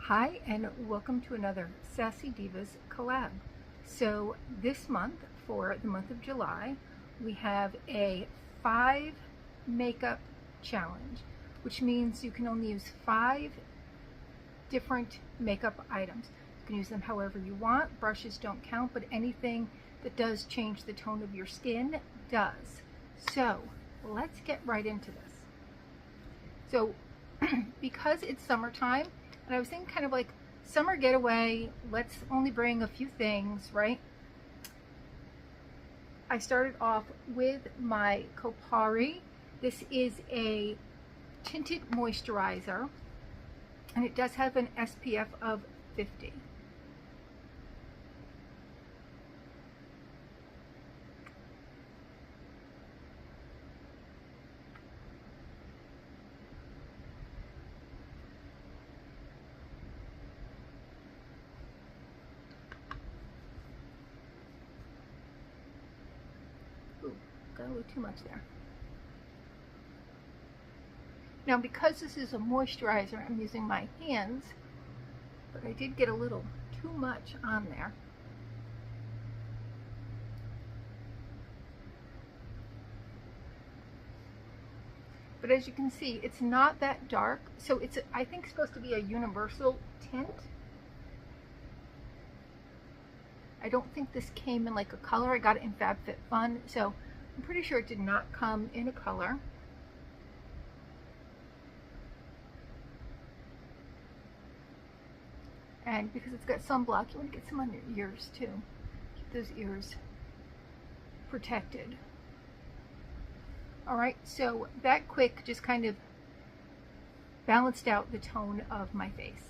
Hi, and welcome to another Sassy Divas Collab. So this month, for the month of July, we have a 5 makeup challenge, which means you can only use 5 different makeup items. You can use them however you want. Brushes don't count, but anything that does change the tone of your skin does. So let's get right into this. So because it's summertime, and I was thinking kind of like summer getaway, let's only bring a few things, right? I started off with my Kopari. This is a tinted moisturizer, and it does have an SPF of 50. Got a little too much there. Now, because this is a moisturizer, I'm using my hands, but I did get a little too much on there. But as you can see, it's not that dark, so it's, I think, supposed to be a universal tint. I don't think this came in like a color. I got it in FabFitFun, so I'm pretty sure it did not come in a color. And because it's got sunblock, you want to get some on your ears too. Keep those ears protected. All right, so that quick just kind of balanced out the tone of my face.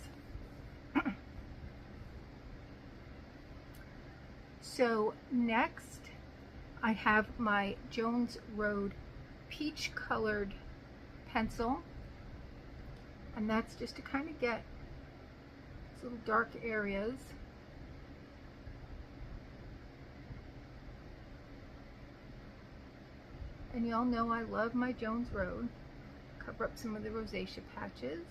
So next, I have my Jones Road peach colored pencil, and that's just to kind of get these little dark areas. And y'all know I love my Jones Road. Cover up some of the rosacea patches.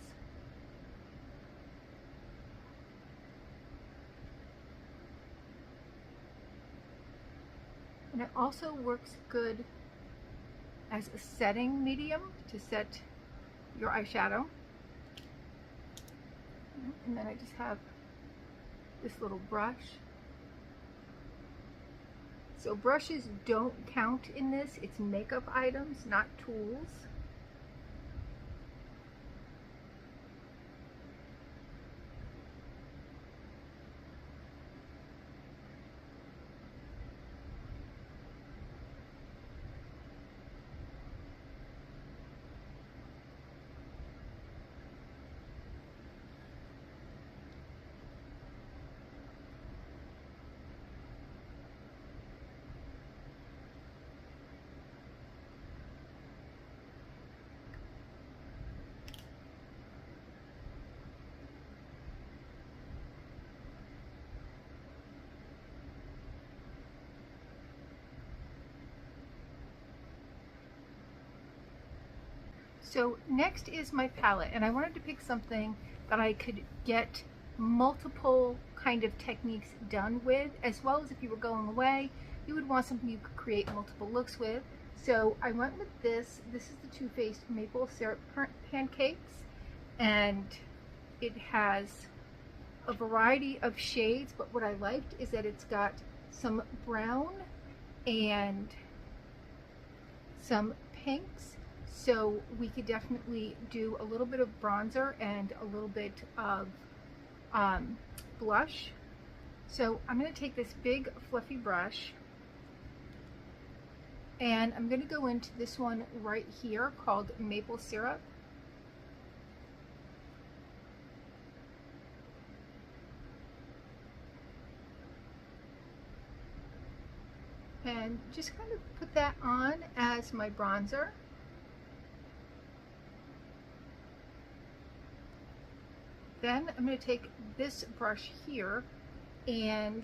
And it also works good as a setting medium to set your eyeshadow. And then I just have this little brush. So brushes don't count in this. It's makeup items, not tools. So next is my palette, and I wanted to pick something that I could get multiple kind of techniques done with, as well as if you were going away, you would want something you could create multiple looks with. So I went with this. This is the Too Faced Maple Syrup Pancakes, and it has a variety of shades, but what I liked is that it's got some brown and some pinks. So we could definitely do a little bit of bronzer and a little bit of blush. So I'm going to take this big fluffy brush, and I'm going to go into this one right here called Maple Syrup. And just kind of put that on as my bronzer. Then I'm going to take this brush here, and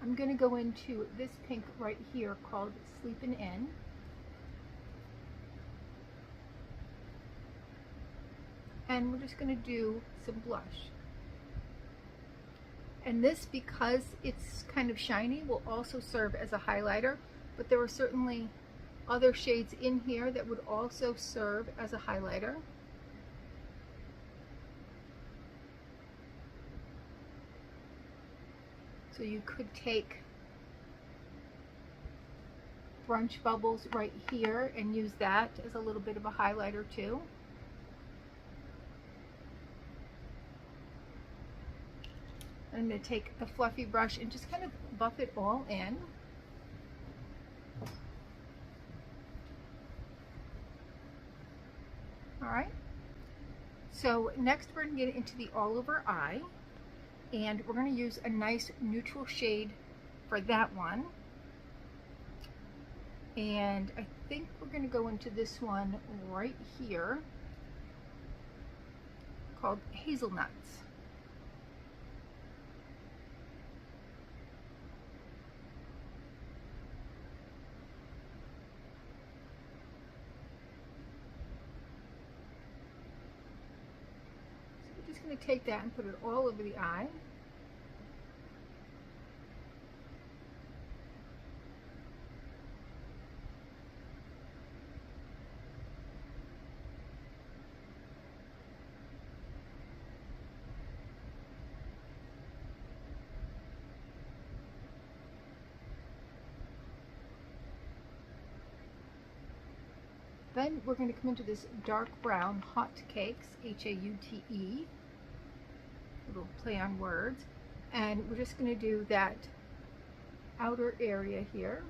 I'm going to go into this pink right here called Sleepin' In. And we're just going to do some blush. And this, because it's kind of shiny, will also serve as a highlighter, but there are certainly other shades in here that would also serve as a highlighter. So you could take Brunch Bubbles right here and use that as a little bit of a highlighter too. I'm going to take the fluffy brush and just kind of buff it all in. Alright, so next we're going to get into the all over eye, and we're going to use a nice neutral shade for that one. And I think we're going to go into this one right here called Hazelnuts. Just going to take that and put it all over the eye. Then we're going to come into this dark brown Hot Cakes, H-A-U-T-E. Little play on words, and we're just going to do that outer area here.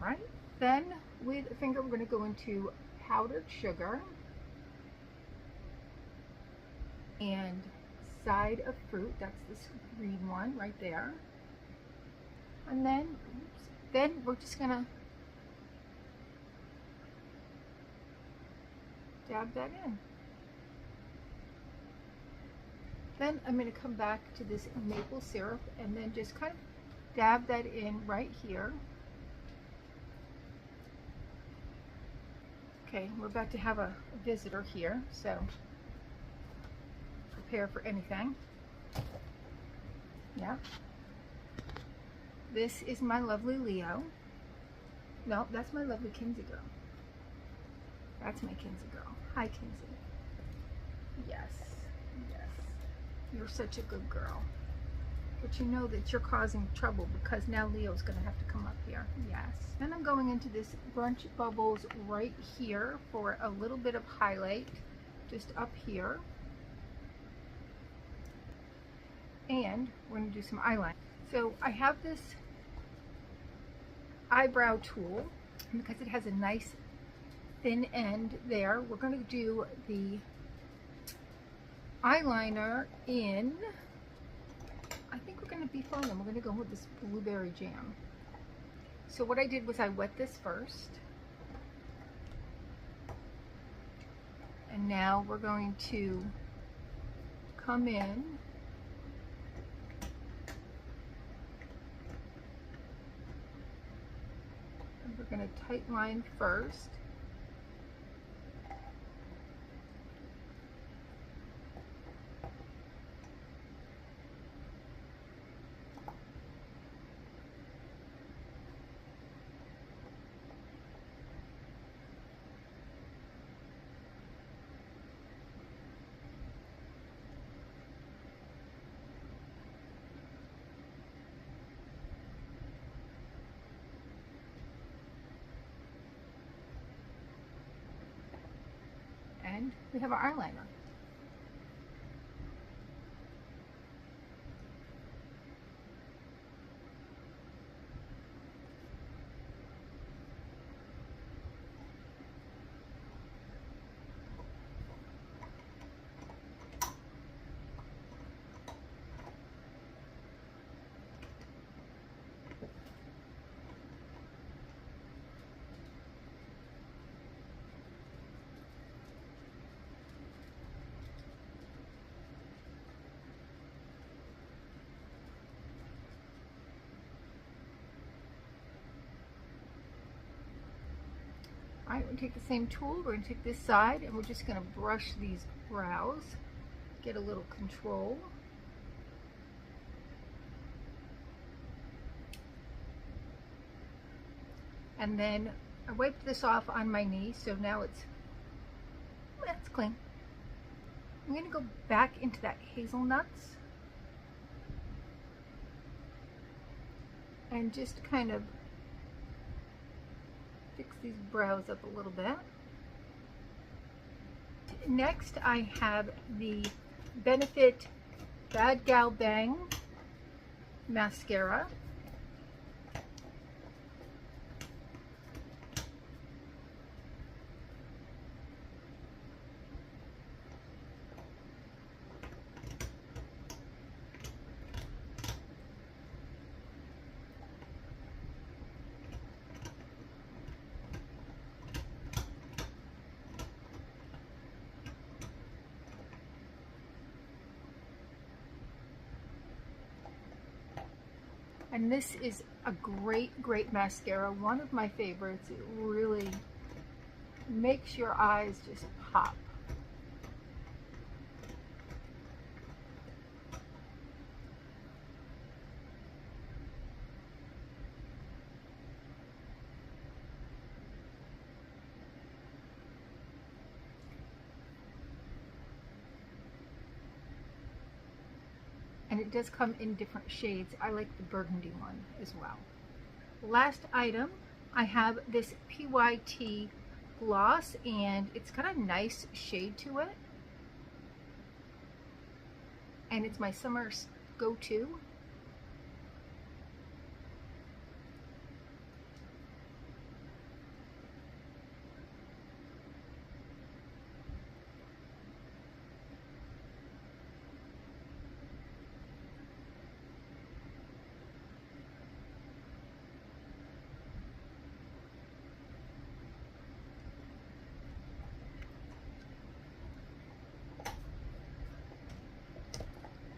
Right, then with a finger we're going to go into powdered sugar and side of fruit. That's this green one right there. And then we're just going to dab that in. Then I'm going to come back to this maple syrup and then just kind of dab that in right here. Okay, we're about to have a visitor here, so prepare for anything. Yeah. This is my lovely Leo. No, that's my lovely Kinsey girl. That's my Kinsey girl. Hi, Kinsey. Yes, yes. You're such a good girl. But you know that you're causing trouble because now Leo's going to have to come up here. Yes. Then I'm going into this Brunch Bubbles right here for a little bit of highlight, just up here. And we're going to do some eyeliner. So I have this eyebrow tool, and because it has a nice thin end there, we're going to do the eyeliner in, I think we're going to be fun. We're going to go with this blueberry jam. So what I did was I wet this first. And now we're going to come in and we're going to tight line first. And we have our eyeliner. All right, we're gonna take the same tool, we're gonna take this side, and we're just gonna brush these brows, get a little control. And then I wiped this off on my knee, so now it's clean. I'm gonna go back into that hazelnuts and just kind of fix these brows up a little bit. Next, I have the Benefit Bad Gal Bang mascara. And this is a great mascara, one of my favorites. It really makes your eyes just pop. And it does come in different shades. I like the burgundy one as well. Last item, I have this PYT gloss, and it's got a nice shade to it. And it's my summer go-to.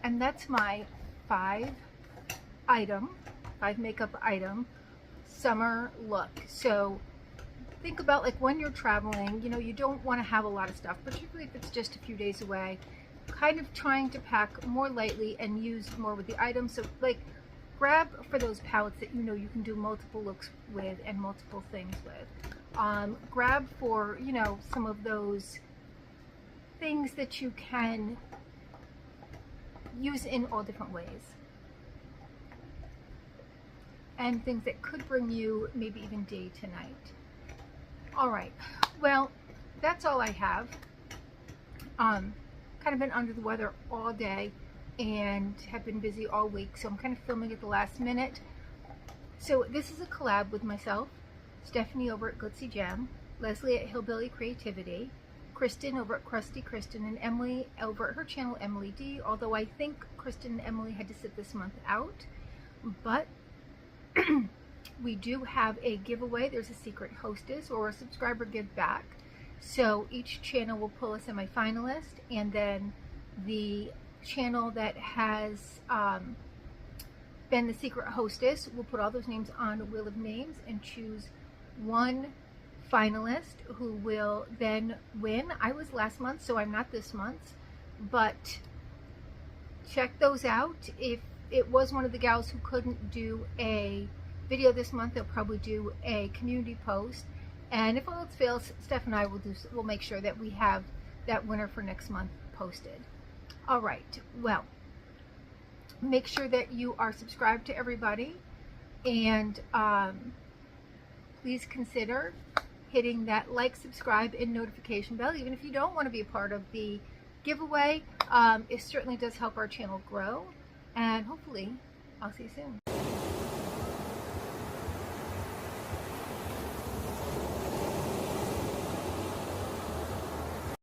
And that's my five makeup item summer look. So think about, like, when you're traveling, you know, you don't want to have a lot of stuff, particularly if it's just a few days away. Kind of trying to pack more lightly and use more with the items. So, like, grab for those palettes that you know you can do multiple looks with and multiple things with. Grab for, you know, some of those things that you can use in all different ways, and things that could bring you maybe even day to night. All right, well, that's all I have. Kind of been under the weather all day and have been busy all week, so I'm kind of filming at the last minute. So this is a collab with myself, Stephanie over at Glitzy Gem, Leslie at Hillbilly Creativity, Kristen over at Krusty Kristen, and Emily over at her channel Emily D, although I think Kristen and Emily had to sit this month out. But we do have a giveaway. There's a secret hostess or a subscriber give back. So each channel will pull a semi-finalist, and then the channel that has been the secret hostess will put all those names on a wheel of names and choose one finalist who will then win. I was last month, so I'm not this month, but check those out. If it was one of the gals who couldn't do a video this month, they'll probably do a community post, and if all else fails, Steph and I will make sure that we have that winner for next month posted. All right, well, make sure that you are subscribed to everybody, and please consider hitting that like, subscribe, and notification bell. Even if you don't want to be a part of the giveaway, it certainly does help our channel grow, and hopefully I'll see you soon.